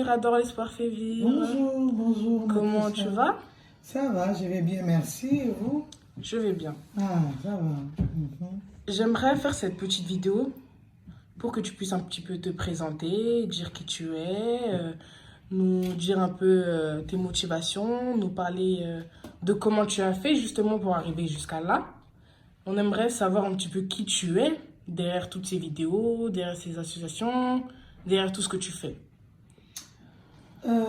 Mirador, l'espoir fait vivre. Bonjour, bonjour. Comment tu vas? Ça va, je vais bien, merci. Et vous? Je vais bien. Ah, ça va. J'aimerais faire cette petite vidéo pour que tu puisses un petit peu te présenter, dire qui tu es, nous dire un peu tes motivations, nous parler de comment tu as fait justement pour arriver jusqu'à là. On aimerait savoir un petit peu qui tu es derrière toutes ces vidéos, derrière ces associations, derrière tout ce que tu fais.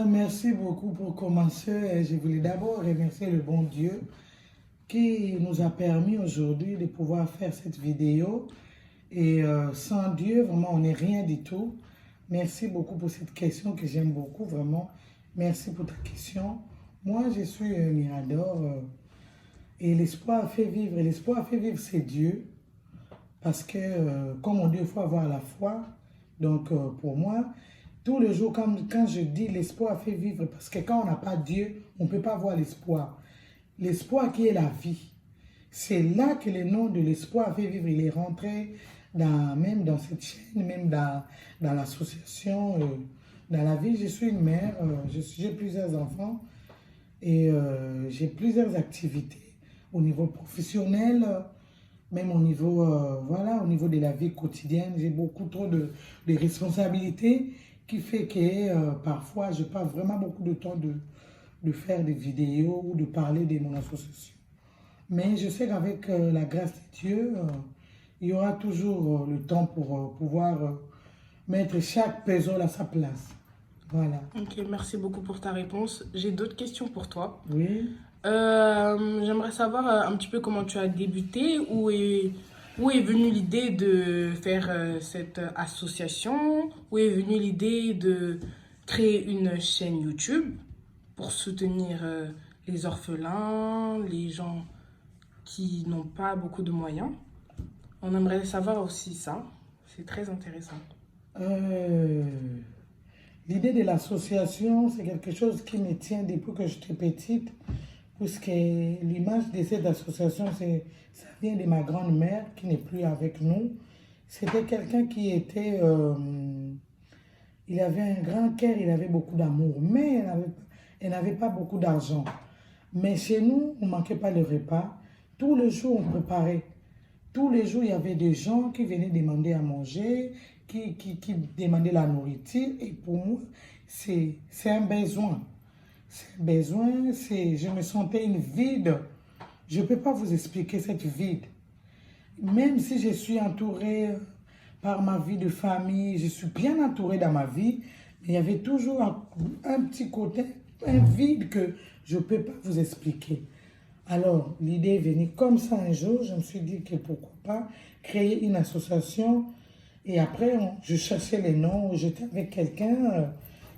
Merci beaucoup pour commencer. Je voulais d'abord remercier le bon Dieu qui nous a permis aujourd'hui de pouvoir faire cette vidéo. Et sans Dieu, vraiment, on n'est rien du tout. Merci beaucoup pour cette question que j'aime beaucoup, vraiment. Merci pour ta question. Moi, je suis Mirador et l'espoir fait vivre. Et l'espoir fait vivre, c'est Dieu. Parce que, comme on dit, il faut avoir la foi. Donc, pour moi, tous les jours, quand je dis l'espoir fait vivre, parce que quand on n'a pas Dieu, on ne peut pas voir l'espoir. L'espoir qui est la vie. C'est là que le nom de l'espoir fait vivre. Il est rentré même dans cette chaîne, même dans l'association, dans la vie. Je suis une mère, j'ai plusieurs enfants et j'ai plusieurs activités au niveau professionnel, même au niveau, voilà, au niveau de la vie quotidienne. J'ai beaucoup trop de responsabilités qui fait que parfois je passe vraiment beaucoup de temps de faire des vidéos ou de parler de mon association. Mais je sais qu'avec la grâce de Dieu, il y aura toujours le temps pour pouvoir mettre chaque puzzle à sa place. Voilà. Ok, merci beaucoup pour ta réponse. J'ai d'autres questions pour toi. Oui. J'aimerais savoir un petit peu comment tu as débuté, où est venue l'idée de faire cette association, où est venue l'idée de créer une chaîne YouTube pour soutenir les orphelins, les gens qui n'ont pas beaucoup de moyens. On aimerait savoir aussi ça, c'est très intéressant. L'idée de l'association, c'est quelque chose qui me tient depuis que j'étais petite, puisque l'image de cette association, ça vient de ma grand-mère qui n'est plus avec nous. C'était quelqu'un qui était... il avait un grand cœur, il avait beaucoup d'amour, mais elle n'avait pas beaucoup d'argent. Mais chez nous, on ne manquait pas le repas. Tous les jours, on préparait. Tous les jours, il y avait des gens qui venaient demander à manger, qui demandaient la nourriture. Et pour moi, c'est un besoin. C'est un besoin, je me sentais une vide. Je ne peux pas vous expliquer cette vide. Même si je suis entourée par ma vie de famille, je suis bien entourée dans ma vie, mais il y avait toujours un petit côté, un vide que je ne peux pas vous expliquer. Alors, l'idée est venue comme ça un jour, je me suis dit que pourquoi pas créer une association. Et après, je cherchais les noms, j'étais avec quelqu'un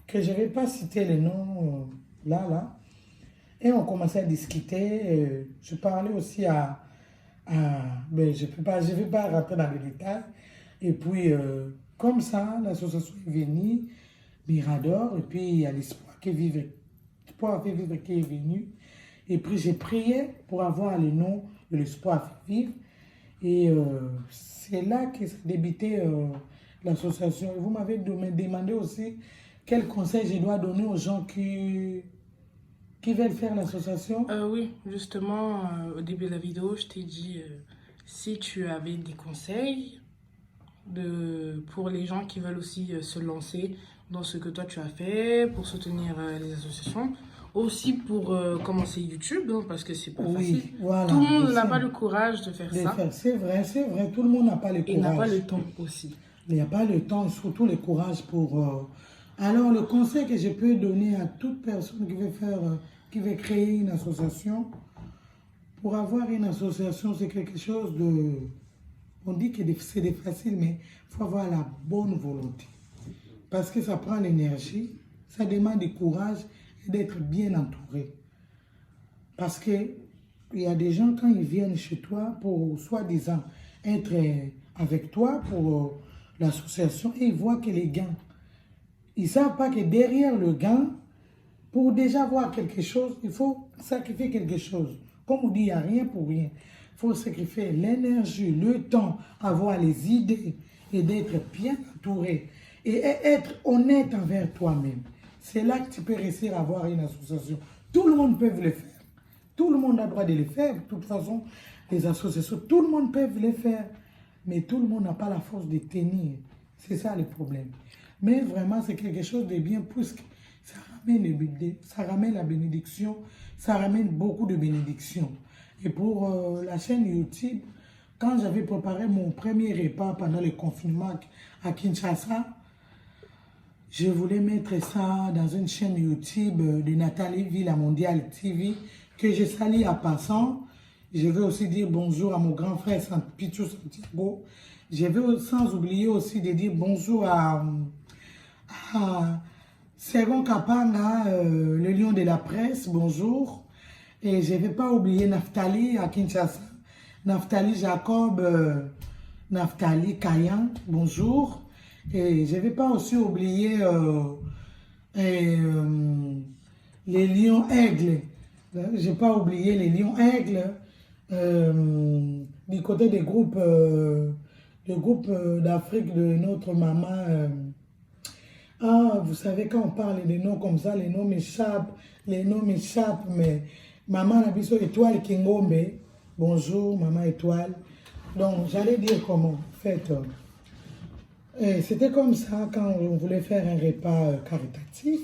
que je ne vais pas citer les noms là. Et on commençait à discuter. Je parlais aussi mais je ne vais pas rentrer dans les détails. Et puis, comme ça, l'association est venue, Mirador, et puis il y a l'espoir qui vivre qui est venu. Et puis j'ai prié pour avoir le nom de l'espoir fait vivre. Et c'est là que s'est débuté l'association. Vous m'avez demandé aussi quel conseil je dois donner aux gens qui veulent faire l'association. Oui, justement, au début de la vidéo, je t'ai dit si tu avais des conseils pour les gens qui veulent aussi se lancer dans ce que toi tu as fait, pour soutenir les associations. Aussi pour commencer YouTube, hein, parce que c'est pas facile. Voilà, tout le monde n'a pas le courage de faire ça. C'est vrai, tout le monde n'a pas le courage. Il n'a pas le temps aussi. Il n'y a pas le temps, surtout le courage pour... Alors, le conseil que je peux donner à toute personne qui veut créer une association, pour avoir une association, c'est quelque chose de... On dit que c'est facile, mais il faut avoir la bonne volonté. Parce que ça prend l'énergie, ça demande du courage, d'être bien entouré. Parce qu'il y a des gens, quand ils viennent chez toi pour, soi-disant, être avec toi pour l'association, et ils voient que les gains, ils ne savent pas que derrière le gain, pour déjà voir quelque chose, il faut sacrifier quelque chose. Comme on dit, il n'y a rien pour rien. Il faut sacrifier l'énergie, le temps, avoir les idées et d'être bien entouré. Et être honnête envers toi-même. c'est là que tu peux réussir à avoir une association. Tout le monde peut le faire. Tout le monde a le droit de le faire. De toute façon, les associations, tout le monde peut les faire. Mais tout le monde n'a pas la force de tenir. C'est ça le problème. Mais vraiment, c'est quelque chose de bien puisque ça ramène la bénédiction, ça ramène beaucoup de bénédictions. Et pour la chaîne YouTube, quand j'avais préparé mon premier repas pendant le confinement à Kinshasa, je voulais mettre ça dans une chaîne YouTube de Nathalie Villa Mondiale TV, que je salue à passant. Je veux aussi dire bonjour à mon grand frère Pichou Santiago. Je veux sans oublier aussi de dire bonjour à Sergon Kapanga, le lion de la presse, bonjour. Et je ne vais pas oublier Naftali à Kinshasa. Naftali Jacob, Naftali Kayan, bonjour. Et je ne vais pas aussi oublier les lions aigles. Je n'ai pas oublié les lions aigles du côté des groupes d'Afrique de notre maman. Ah, vous savez, quand on parle des noms comme ça, les noms m'échappent, mais maman Nabiso Étoile Kingombe, bonjour maman Étoile. Donc, j'allais dire comment, en fait, c'était comme ça quand on voulait faire un repas caritatif.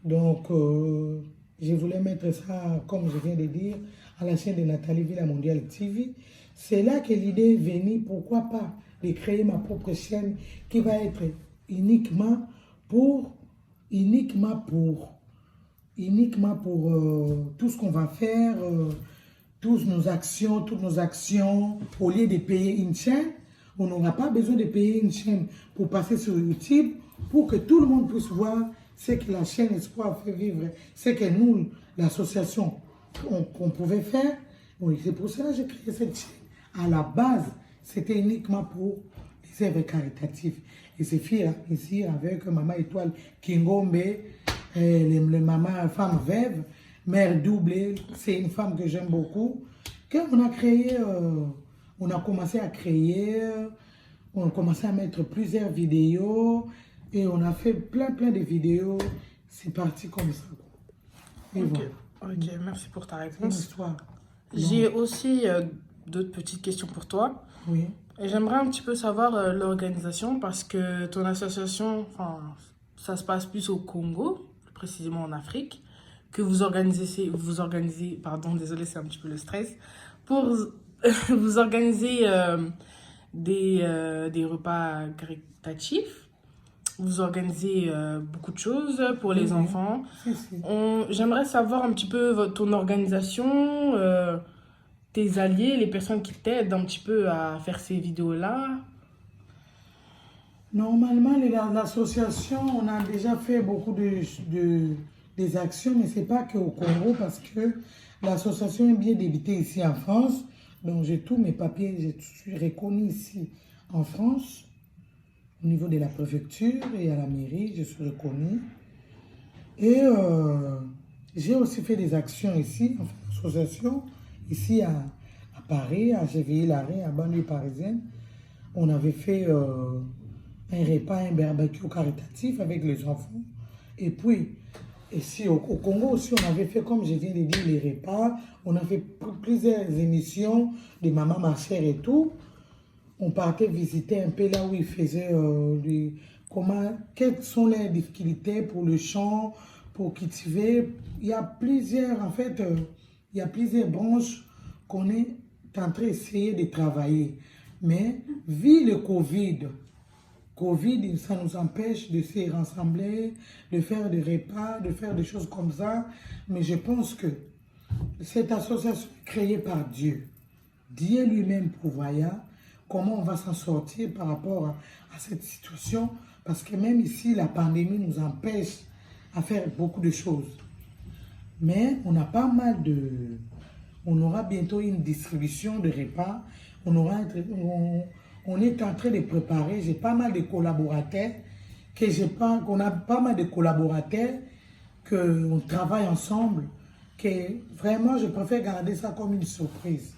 Donc, je voulais mettre ça, comme je viens de dire, à la chaîne de Nathalie Villa Mondiale TV. C'est là que l'idée est venue, pourquoi pas, de créer ma propre chaîne qui va être uniquement pour tout ce qu'on va faire, toutes nos actions, au lieu de payer une chaîne, on n'aura pas besoin de payer une chaîne pour passer sur YouTube, pour que tout le monde puisse voir ce que la chaîne Espoir fait vivre, ce que nous, l'association, qu'on pouvait faire. Oui, c'est pour cela que j'ai créé cette chaîne. À la base, c'était uniquement pour les œuvres caritatives. Et c'est ici avec Maman Étoile Kingombe, le maman femme veuve, mère doublée, c'est une femme que j'aime beaucoup. On a créé, on a commencé à créer, on a commencé à mettre plusieurs vidéos et on a fait plein de vidéos. C'est parti comme ça. Et ok, voilà. Ok, merci pour ta réponse. Histoire. J'ai aussi d'autres petites questions pour toi. Oui. Et j'aimerais un petit peu savoir l'organisation parce que ton association, ça se passe plus au Congo, plus précisément en Afrique, que vous organisez, pardon, désolé, c'est un petit peu le stress, pour vous organiser des repas caritatifs. Vous organisez beaucoup de choses pour les enfants. J'aimerais savoir un petit peu ton organisation, tes alliés, les personnes qui t'aident un petit peu à faire ces vidéos-là. Normalement, l'association, on a déjà fait beaucoup des actions, mais ce n'est pas qu'au Congo, parce que l'association est bien débutée ici en France. Donc, j'ai tous mes papiers, je suis reconnu ici en France. Au niveau de la préfecture et à la mairie, je suis reconnu. Et j'ai aussi fait des actions ici, en fait, l'association, ici à Paris, à Géville-Larrey, à banlieue parisienne. On avait fait un repas, un barbecue caritatif avec les enfants. Et puis, ici au Congo aussi, on avait fait, comme je viens de dire, les repas. On a fait plusieurs émissions de Maman Ma Chère et tout. On partait visiter un peu là où ils faisaient quelles sont les difficultés pour le champ, pour cultiver. Il y a plusieurs, en fait, il y a plusieurs branches qu'on est en train d'essayer de travailler. Mais, vu le Covid, ça nous empêche de se rassembler, de faire des repas, de faire des choses comme ça. Mais je pense que cette association est créée par Dieu. Dieu lui-même pourvoya. Comment on va s'en sortir par rapport à cette situation? Parce que même ici, la pandémie nous empêche à faire beaucoup de choses. Mais on a pas mal de... On aura bientôt une distribution de repas. On est en train de préparer. J'ai pas mal de collaborateurs. On a pas mal de collaborateurs qu'on travaille ensemble. Que vraiment, je préfère garder ça comme une surprise.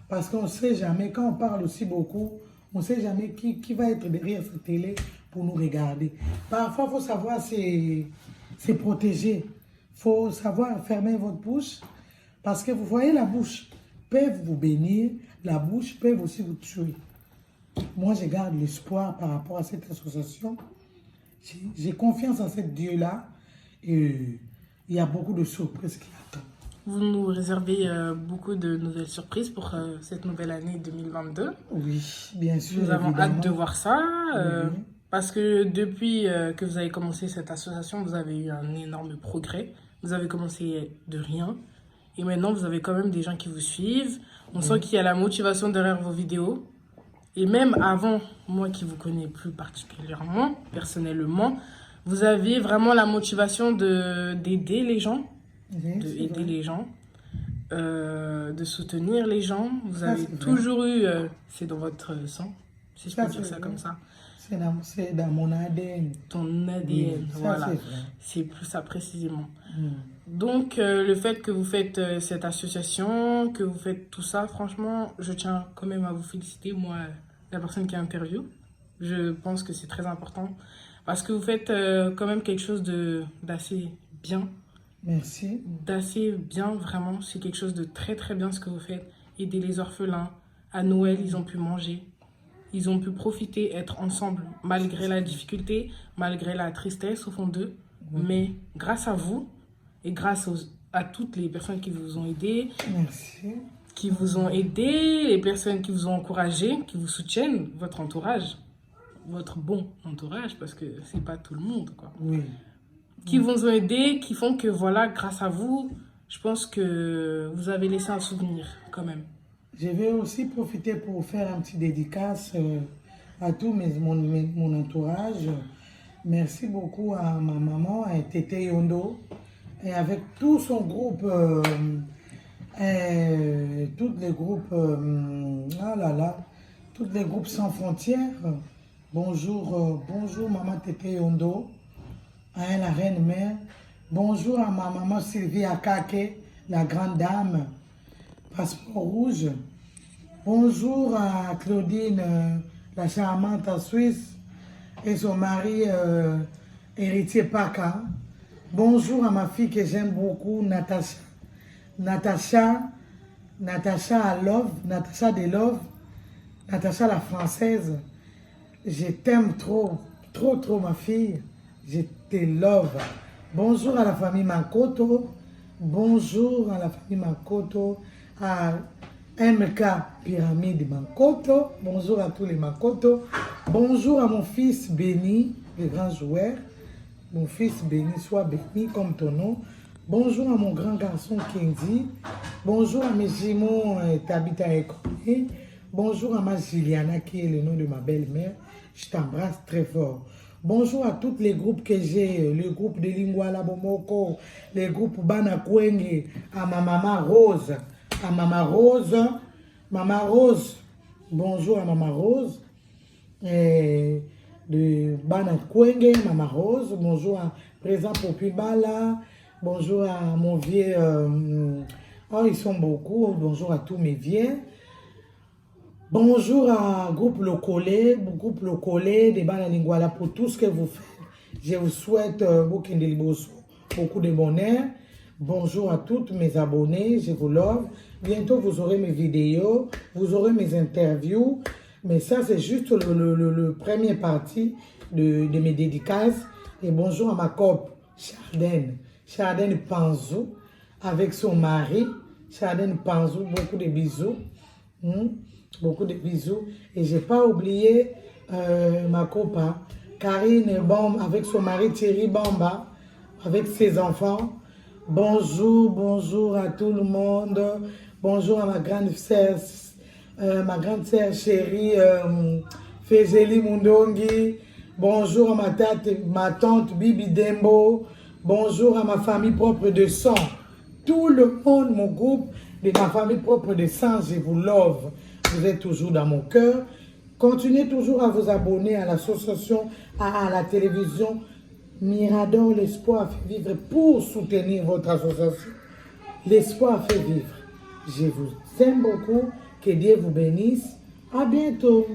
Parce qu'on ne sait jamais, quand on parle aussi beaucoup, on ne sait jamais qui va être derrière cette télé pour nous regarder. Parfois, il faut savoir, c'est protégé. Il faut savoir fermer votre bouche parce que vous voyez, la bouche peut vous bénir, la bouche peut aussi vous tuer. Moi, je garde l'espoir par rapport à cette association. J'ai confiance en ce Dieu-là et il y a beaucoup de surprises qui attendent. Vous nous réservez beaucoup de nouvelles surprises pour cette nouvelle année 2022. Oui, bien sûr. Nous avons évidemment. hâte de voir ça. Oui. Parce que depuis que vous avez commencé cette association, vous avez eu un énorme progrès. Vous avez commencé de rien. Et maintenant, vous avez quand même des gens qui vous suivent. On sent qu'il y a la motivation derrière vos vidéos. Et même avant, moi qui vous connais plus particulièrement, personnellement, vous aviez vraiment la motivation d'aider les gens. D'aider les gens, de soutenir les gens. Vous avez toujours eu, c'est dans votre sang, si je peux dire ça comme ça. C'est dans mon ADN. Ton ADN, Oui, voilà. C'est plus ça précisément. Donc, le fait que vous faites cette association, que vous faites tout ça, franchement, je tiens quand même à vous féliciter, moi, la personne qui interviewe. Je pense que c'est très important parce que vous faites quand même quelque chose d'assez bien. Merci. D'assez bien, vraiment. C'est quelque chose de très, très bien ce que vous faites. Aider les orphelins. À Noël, ils ont pu manger. Ils ont pu profiter, être ensemble, malgré la difficulté, malgré la tristesse au fond d'eux. Mais grâce à vous et grâce à toutes les personnes qui vous ont aidé, merci, qui vous ont aidé, les personnes qui vous ont encouragé, qui vous soutiennent, votre entourage, votre bon entourage, parce que c'est pas tout le monde, quoi. Oui. Qui vous ont aidé, qui font que, voilà, grâce à vous, je pense que vous avez laissé un souvenir, quand même. Je vais aussi profiter pour faire un petit dédicace à tout mon entourage. Merci beaucoup à ma maman, à Tété Yondo, et avec tout son groupe, tous les groupes, tous les groupes sans frontières. Bonjour, bonjour maman Tété Yondo, à la reine mère. Bonjour à ma maman Sylvie Akake, la grande dame, passeport rouge. Bonjour à Claudine, la charmante en Suisse, et son mari, héritier Paca. Bonjour à ma fille que j'aime beaucoup, Natacha. Natacha à Love, Natacha de Love, Natacha la française. Je t'aime trop, trop, trop ma fille. Je te love. Bonjour à la famille Makoto. Bonjour à la famille Makoto. À MK Pyramide Makoto. Bonjour à tous les Makoto. Bonjour à mon fils Béni, le grand joueur. Mon fils Béni, sois béni comme ton nom. Bonjour à mon grand garçon Kenzi. Bonjour à mes jumeaux Tabitha et Koné. Bonjour à ma Juliana qui est le nom de ma belle-mère. Je t'embrasse très fort. Bonjour à tous les groupes que j'ai, le groupe de Lingwala Bomoko, les groupes Bana Kwenge, à ma maman Rose, Maman Rose, bonjour à Maman Rose, et de Bana Kwenge, Maman Rose, bonjour à Présent Popibala, bonjour à mon vieux, oh ils sont beaucoup, bonjour à tous mes vieux. Bonjour à groupe Locolé de Bana Lingwala pour tout ce que vous faites. Je vous souhaite beaucoup de bonheur. Bonjour à tous mes abonnés, je vous love. Bientôt vous aurez mes vidéos, vous aurez mes interviews. Mais ça c'est juste le premier partie de mes dédicaces. Et bonjour à ma copine Chardenne Panzou, avec son mari. Chardenne Panzou, beaucoup de bisous. Beaucoup de bisous. Et je n'ai pas oublié ma copine Karine Bamba avec son mari Thierry Bamba, avec ses enfants. Bonjour, bonjour à tout le monde. Bonjour à ma grande sœur chérie Fezeli Mundongi. Bonjour à ma tante Bibi Dembo. Bonjour à ma famille propre de sang. Tout le monde, mon groupe de ma famille propre de sang, je vous love. Vous êtes toujours dans mon cœur. Continuez toujours à vous abonner à l'association, à la télévision. Mirador, l'espoir fait vivre pour soutenir votre association. L'espoir fait vivre. Je vous aime beaucoup. Que Dieu vous bénisse. À bientôt.